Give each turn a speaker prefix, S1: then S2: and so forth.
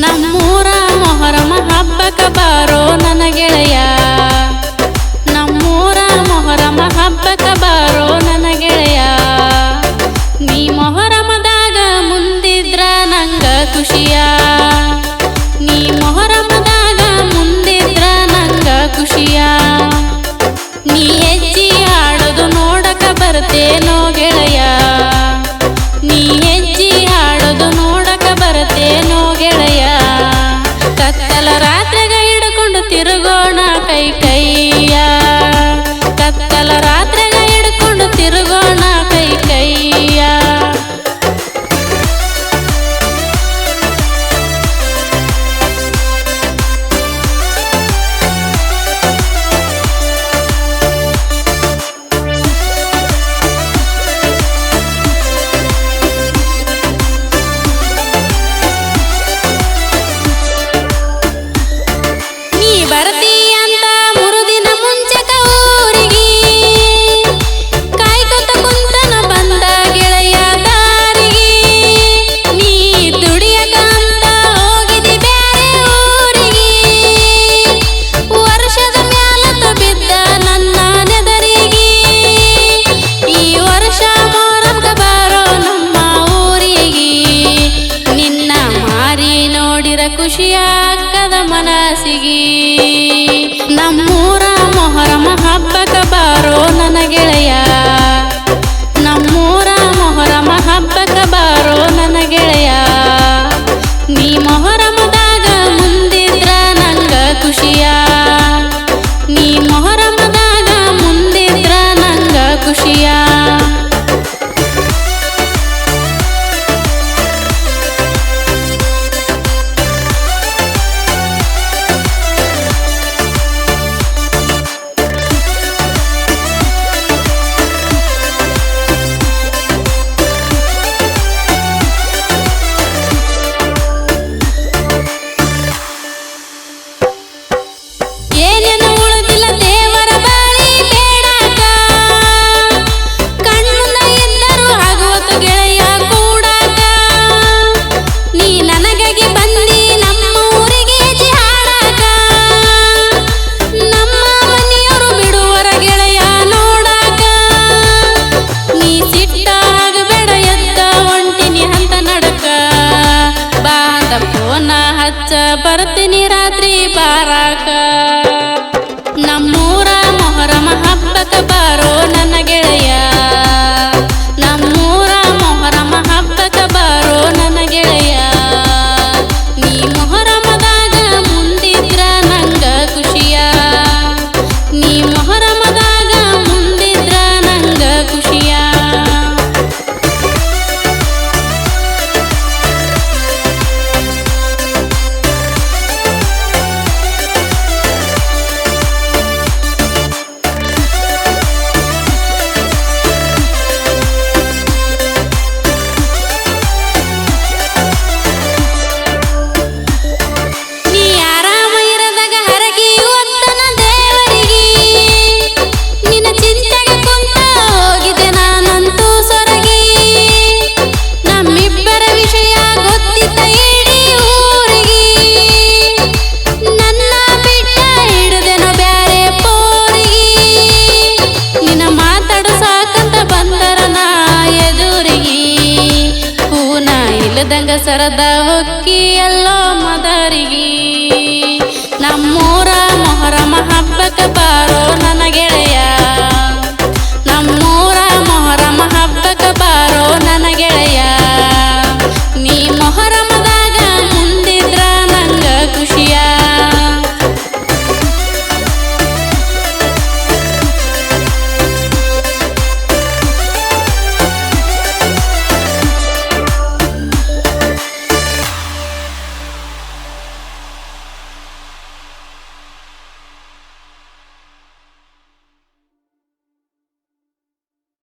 S1: ನಮ್ಮೂರ ಮೊಹರಮ ಹಬ್ಬಕ ಬಾರೋ ನನ್ನ ಗೆಳೆಯ, ನಮ್ಮೂರ ಮೊಹರಮ ಹಬ್ಬಕ ಬಾರೋ ನನ್ನ ಗೆಳೆಯ. ನೀ ಮೊಹರಮದಾಗ ಮುಂದಿದ್ರ ನಂಗ ಖುಷಿಯ, ನೀ ಮೊಹರಮದಾಗ ಮುಂದಿದ್ರ ನಂಗ ಖುಷಿಯ. ನೀ ಹೆಜ್ಜಿ ಹಾಡೋದು ನೋಡಕ ಬರ್ತೇನೋ ಗೆಳೆಯ, ನೀ ಹೆಜ್ಜಿ ಹಾಡೋದು ನೋಡಕ ಬರ್ತೇನೋ ಗೆಳೆಯ. ಕತ್ತಲ ರಾತ್ರಿಗ ಹಿಡ್ಕೊಂಡು ತಿರುಗೋಣ ಕೈ ಕೈಯ, ಕತ್ತಲ ರಾತ್ರಿಗ ಹಿಡ್ಕೊಂಡು ತಿರುಗೋಣ ಕೈ ಕೈಯ. ಬರ್ತಿ ಅಂತ ಮುರುದಿನ ಮುಂಚಕ ಊರಿಗಿ ಕಾಯ್ಕೊತ ಕುಂತನ ಬಂದ ಗೆಳೆಯ ದಾರಿಗಿ. ನೀ ದುಡಿಯಕ ಅಂತ ಹೋಗಿದಿ ಬ್ಯಾರೆ ಊರಿಗಿ, ವರ್ಷದ ಮ್ಯಾಲತ ಬಿದ್ದ ನನ್ನ ನೆದರಿಗಿ. ಈ ವರ್ಷ ಮೊಹರಂಗ ಬಾರೋ ನಮ್ಮ ಊರಿಗಿ, ನಿನ್ನ ಮಾರಿ ನೋಡಿರ ಖುಷಿಯಾಗದ ಮನಸ್ಸಿಗಿ. ನಮ್ಮೂರ ಮೊಹರಮ ಹಬ್ಬಕ ಬಾರೋ ನನ್ನ ಗೆಳೆಯ, ನಮ್ಮೂರ ಮೊಹರಮ ಹಬ್ಬಕ ಬಾರೋ ನನ್ನ ಗೆಳೆಯ. ನೀ ಮೊಹರಮದಾಗ ಮುಂದಿದ್ರ ನಂಗ ಖುಷಿಯ, ನೀ ಮೊಹರಮದಾಗ ಮುಂದಿದ್ರ ನಂಗ ಖುಷಿಯ. ಏನೇನು ಉಳಿದಿಲ್ಲ ದೇವರ ಬಳಿ ಬೇಡಾಕ, ಕಣ್ಮುಂದ ಇದ್ದರು ಆಗುವತ್ತು ಗೆಳೆಯ ಕೂಡಾಕ. ನೀ ನನಗಾಗಿ ಬಂದಿ ನಮ್ಮ ಊರಿಗೆ ಹೆಜ್ಜೆ ಹಾಡಾಕ, ನಮ್ಮ ಮನೆಯವರು ಬಿಡುವರ ಗೆಳೆಯ ನೋಡಾಕ. ನೀ ಸಿಟ್ಟ ಆಗಬೇಡ ಎದ್ದ ಹೊಂಟಿನಿ ಅಂತ ನಡಕ, ಬಾ ಅಂತ ಫೋನ ಹಚ್ಚ ಬರ್ತೀನಿ ರಾತ್ರಿ ಬಾರಾಕ. ನಮ್ಮೂರ ಮೊಹರಮ ಹಬ್ಬಕ ಬಾರೋ ನನ್ನ ಗೆಳೆಯ, ನಮ್ಮೂರ ಮೊಹರಮ ಹಬ್ಬಕ ಬಾರೋ ನನ್ನ ಗೆಳೆಯ. ನೀ ಮೊಹರಮದಾಗ ಮುಂದಿದ್ರ ನಂಗ ಖುಷಿಯ, ನೀ ಮೊಹರಮದಾಗ ಮುಂದಿದ್ರ ನಂಗ ಖುಷಿಯ. ನೀ ಆರಾಮ ಇರದಾಗ ಹರಗಿ ಒತ್ತನ ದೇವರಿಗಿ, ನಿನ್ನ ಚಿಂತೆಗೆ ಕುಂತ ಹೋಗಿದೆ ನಾನಂತೂ ಸೊರಗಿ. ನಮ್ಮಿಬ್ಬರ ವಿಷಯ ಗೊತ್ತಿದ್ದ ಇಡೀ ಊರಿಗಿ, ನನ್ನ ಬಿಟ್ಟ ಹಿಡಿದೆನೋ ಬ್ಯಾರೆ ಪೋರಿಗಿ. ನಿನ್ನ ಮಾತಾಡು ಸಾಕಂತ ಬಂದರ ನಾ ಎದುರಿಗಿ, ಕೂನ ಇಲ್ಲದಂಗ ಸರದ